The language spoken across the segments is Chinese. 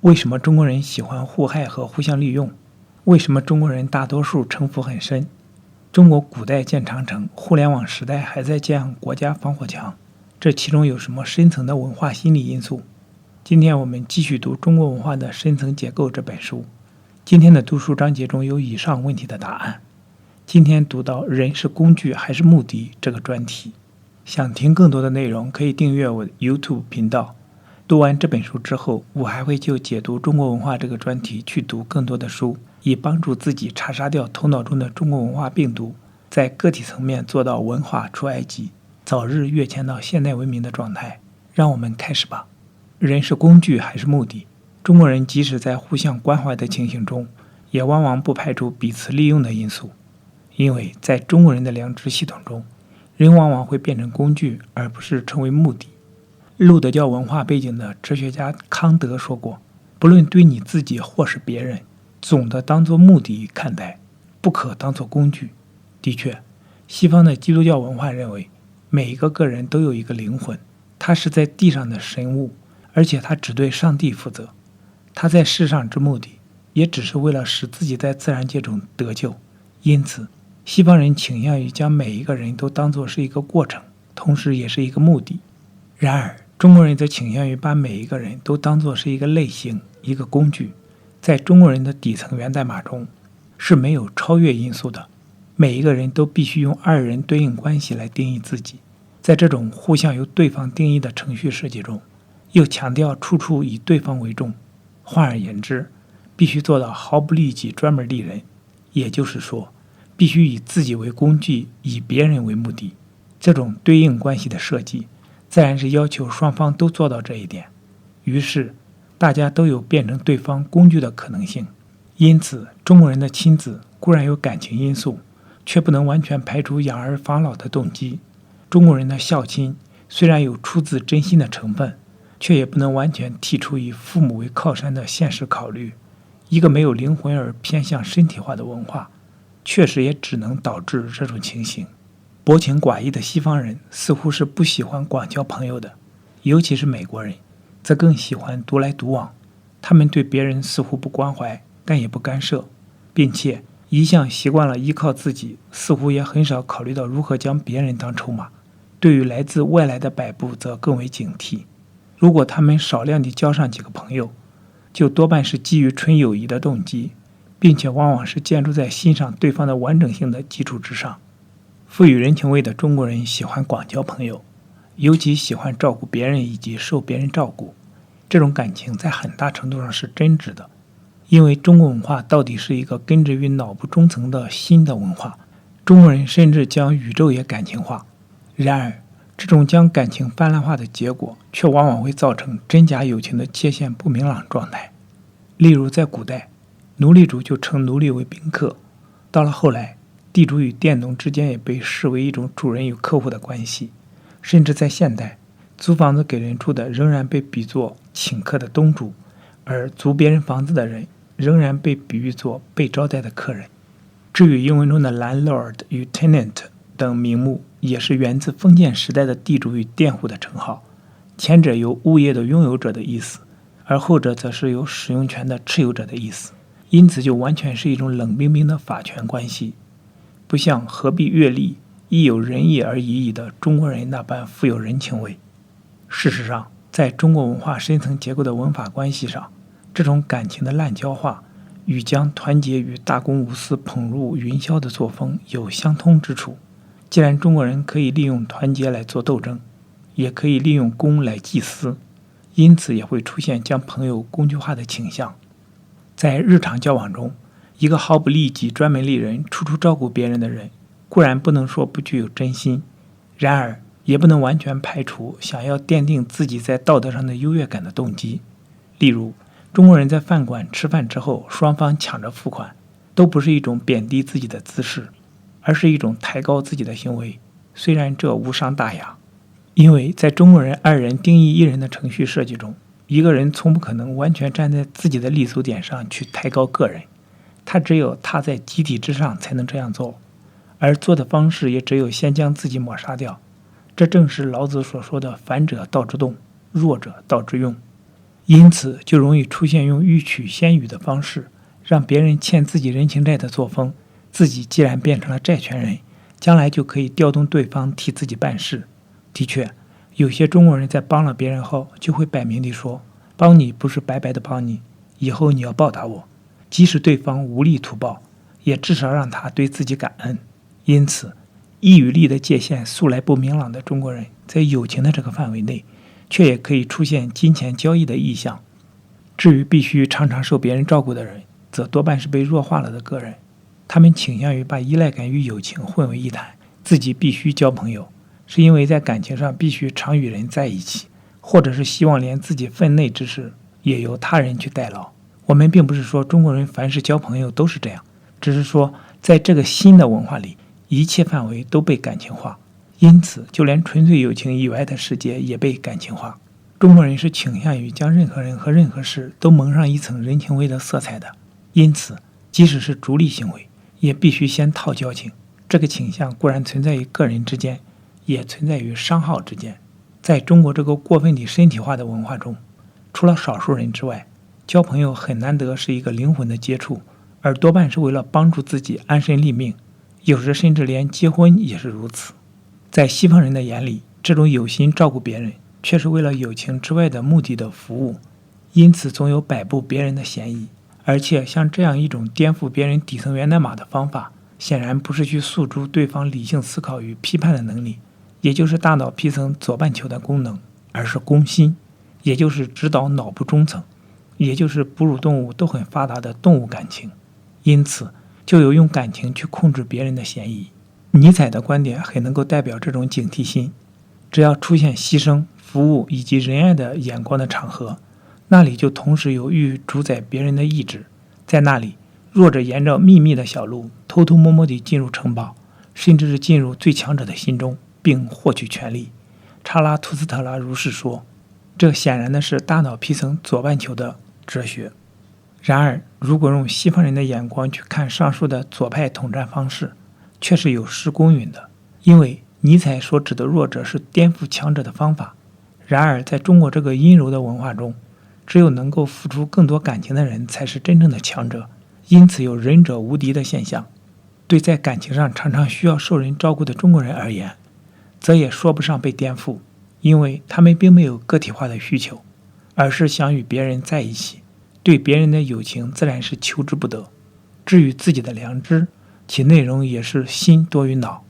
为什么中国人喜欢互害和互相利用？为什么中国人大多数城府很深？中国古代建长城，互联网时代还在建国家防火墙，这其中有什么深层的文化心理因素？今天我们继续读《中国文化的深层结构》这本书。今天的读书章节中有以上问题的答案。今天读到人是工具还是目的这个专题。想听更多的内容，可以订阅我的 YouTube 频道。读完这本书之后，我还会就解读中国文化这个专题去读更多的书，以帮助自己查杀掉头脑中的中国文化病毒，在个体层面做到文化出埃及，早日跃迁到现代文明的状态。让我们开始吧。人是工具还是目的？中国人即使在互相关怀的情形中，也往往不排除彼此利用的因素，因为在中国人的良知系统中，人往往会变成工具，而不是成为目的。路德教文化背景的哲学家康德说过，不论对你自己或是别人，总的当作目的看待，不可当作工具。的确，西方的基督教文化认为，每一个个人都有一个灵魂，他是在地上的神物，而且他只对上帝负责。他在世上之目的，也只是为了使自己在自然界中得救。因此，西方人倾向于将每一个人都当作是一个过程，同时也是一个目的。然而，中国人则倾向于把每一个人都当作是一个类型，一个工具。在中国人的底层源代码中，是没有超越因素的。每一个人都必须用二人对应关系来定义自己。在这种互相由对方定义的程序设计中，又强调处处以对方为重。换而言之，必须做到毫不利己专门利人，也就是说，必须以自己为工具，以别人为目的。这种对应关系的设计，自然是要求双方都做到这一点。于是，大家都有变成对方工具的可能性。因此，中国人的亲子固然有感情因素，却不能完全排除养儿防老的动机。中国人的孝亲虽然有出自真心的成分，却也不能完全剔除以父母为靠山的现实考虑。一个没有灵魂而偏向身体化的文化，确实也只能导致这种情形。薄情寡义的西方人似乎是不喜欢广交朋友的，尤其是美国人，则更喜欢独来独往。他们对别人似乎不关怀，但也不干涉，并且一向习惯了依靠自己，似乎也很少考虑到如何将别人当筹码。对于来自外来的摆布，则更为警惕。如果他们少量地交上几个朋友，就多半是基于纯友谊的动机，并且往往是建筑在欣赏对方的完整性的基础之上。富于人情味的中国人喜欢广交朋友，尤其喜欢照顾别人以及受别人照顾。这种感情在很大程度上是真挚的，因为中国文化到底是一个根植于脑部中层的新的文化。中国人甚至将宇宙也感情化。然而，这种将感情泛滥化的结果，却往往会造成真假友情的界限不明朗状态。例如，在古代，奴隶主就称奴隶为宾客；到了后来，地主与佃农之间也被视为一种主人与客户的关系。甚至在现代，租房子给人住的仍然被比作请客的东主，而租别人房子的人仍然被比喻作被招待的客人。至于英文中的 landlord 与 tenant 等名目，也是源自封建时代的地主与佃户的称号，前者有物业的拥有者的意思，而后者则是有使用权的持有者的意思。因此就完全是一种冷冰冰的法权关系，不像何必阅历，亦有仁义而已矣的中国人那般富有人情味。事实上，在中国文化深层结构的文法关系上，这种感情的滥交化与将团结与大公无私捧入云霄的作风有相通之处。既然中国人可以利用团结来做斗争，也可以利用公来祭私，因此也会出现将朋友工具化的倾向。在日常交往中，一个毫不利己专门利人，处处照顾别人的人，固然不能说不具有真心，然而也不能完全排除想要奠定自己在道德上的优越感的动机。例如，中国人在饭馆吃饭之后，双方抢着付款，都不是一种贬低自己的姿势，而是一种抬高自己的行为，虽然这无伤大雅。因为在中国人二人定义一人的程序设计中，一个人从不可能完全站在自己的立足点上去抬高个人，他只有踏在集体之上才能这样做，而做的方式也只有先将自己抹杀掉。这正是老子所说的反者道之动，弱者道之用。因此就容易出现用欲取先予的方式，让别人欠自己人情债的作风。自己既然变成了债权人，将来就可以调动对方替自己办事。的确，有些中国人在帮了别人后，就会摆明地说，帮你不是白白的帮你，以后你要报答我。即使对方无力图报，也至少让他对自己感恩。因此，义与利的界限素来不明朗的中国人，在友情的这个范围内，却也可以出现金钱交易的意向。至于必须常常受别人照顾的人，则多半是被弱化了的个人。他们倾向于把依赖感与友情混为一谈，自己必须交朋友，是因为在感情上必须常与人在一起，或者是希望连自己分内之事也由他人去代劳。我们并不是说中国人凡是交朋友都是这样，只是说在这个新的文化里，一切范围都被感情化，因此就连纯粹友情以外的世界也被感情化。中国人是倾向于将任何人和任何事都蒙上一层人情味的色彩的，因此即使是逐利行为，也必须先套交情。这个倾向固然存在于个人之间，也存在于商号之间。在中国这个过分地身体化的文化中，除了少数人之外，交朋友很难得是一个灵魂的接触，而多半是为了帮助自己安身立命，有时甚至连结婚也是如此。在西方人的眼里，这种有心照顾别人，却是为了友情之外的目的的服务，因此总有摆布别人的嫌疑。而且像这样一种颠覆别人底层源代码的方法，显然不是去诉诸对方理性思考与批判的能力，也就是大脑皮层左半球的功能，而是攻心，也就是指导脑部中层，也就是哺乳动物都很发达的动物感情。因此就有用感情去控制别人的嫌疑。尼采的观点很能够代表这种警惕心。只要出现牺牲、服务以及仁爱的眼光的场合，那里就同时有欲主宰别人的意志。在那里，弱者沿着秘密的小路偷偷摸摸地进入城堡，甚至是进入最强者的心中，并获取权力。查拉图斯特拉如是说。这显然的是大脑皮层左半球的哲学。然而，如果用西方人的眼光去看上述的左派统战方式，却是有失公允的，因为尼采所指的弱者是颠覆强者的方法。然而，在中国这个阴柔的文化中，只有能够付出更多感情的人才是真正的强者，因此有仁者无敌的现象。对在感情上常常需要受人照顾的中国人而言，则也说不上被颠覆，因为他们并没有个体化的需求，而是想与别人在一起，对别人的友情自然是求之不得。至于自己的良知，其内容也是心多于脑，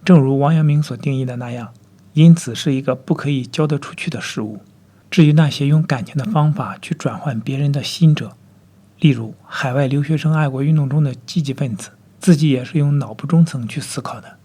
正如王阳明所定义的那样，因此是一个不可以交得出去的事物。至于那些用感情的方法去转换别人的心者，例如海外留学生爱国运动中的积极分子，自己也是用脑部中层去思考的。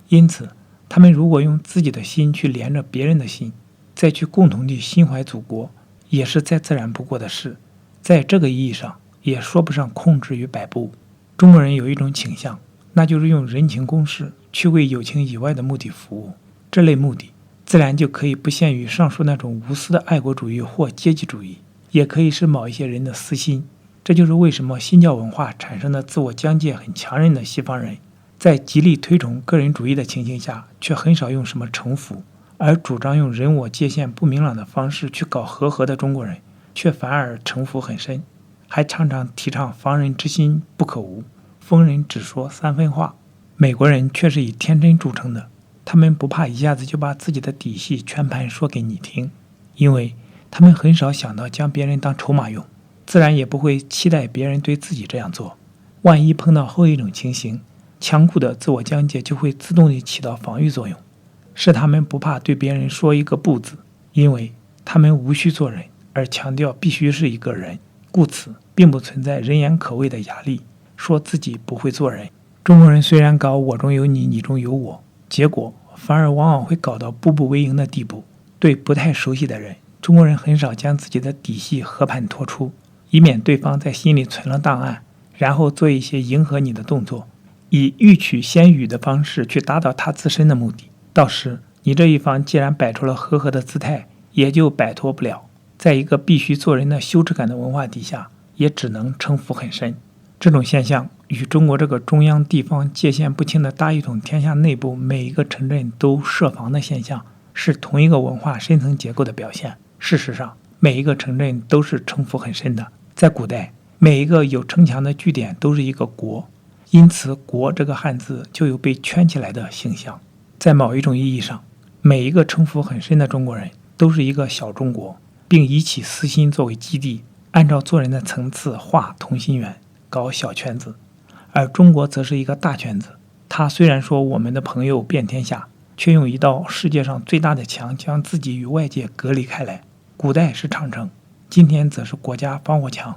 因此他们如果用自己的心去连着别人的心，再去共同地心怀祖国，也是再自然不过的事。在这个意义上，也说不上控制与摆布。中国人有一种倾向，那就是用人情公式去为友情以外的目的服务。这类目的自然就可以不限于上述那种无私的爱国主义或阶级主义，也可以是某一些人的私心。这就是为什么新教文化产生的自我疆界很强韧的西方人，在极力推崇个人主义的情形下，却很少用什么城府，而主张用人我界限不明朗的方式去搞和合的中国人，却反而城府很深，还常常提倡防人之心不可无，逢人只说三分话。美国人却是以天真著称的，他们不怕一下子就把自己的底细全盘说给你听，因为他们很少想到将别人当筹码用，自然也不会期待别人对自己这样做。万一碰到后一种情形，强固的自我疆界就会自动地起到防御作用，是他们不怕对别人说一个不字，因为他们无需做人，而强调必须是一个人，故此并不存在人言可畏的压力，说自己不会做人。中国人虽然搞我中有你，你中有我，结果反而往往会搞到步步为营的地步。对不太熟悉的人，中国人很少将自己的底细和盘托出，以免对方在心里存了档案，然后做一些迎合你的动作，以欲取先予的方式去达到他自身的目的。到时你这一方既然摆出了和合的姿态，也就摆脱不了，在一个必须做人的羞耻感的文化底下，也只能城府很深。这种现象与中国这个中央地方界限不清的大一统天下内部每一个城镇都设防的现象，是同一个文化深层结构的表现。事实上，每一个城镇都是城府很深的。在古代，每一个有城墙的据点都是一个国，因此国这个汉字就有被圈起来的形象。在某一种意义上，每一个城府很深的中国人都是一个小中国，并以其私心作为基地，按照做人的层次画同心圆，搞小圈子。而中国则是一个大圈子，它虽然说我们的朋友遍天下，却用一道世界上最大的墙将自己与外界隔离开来。古代是长城，今天则是国家防火墙。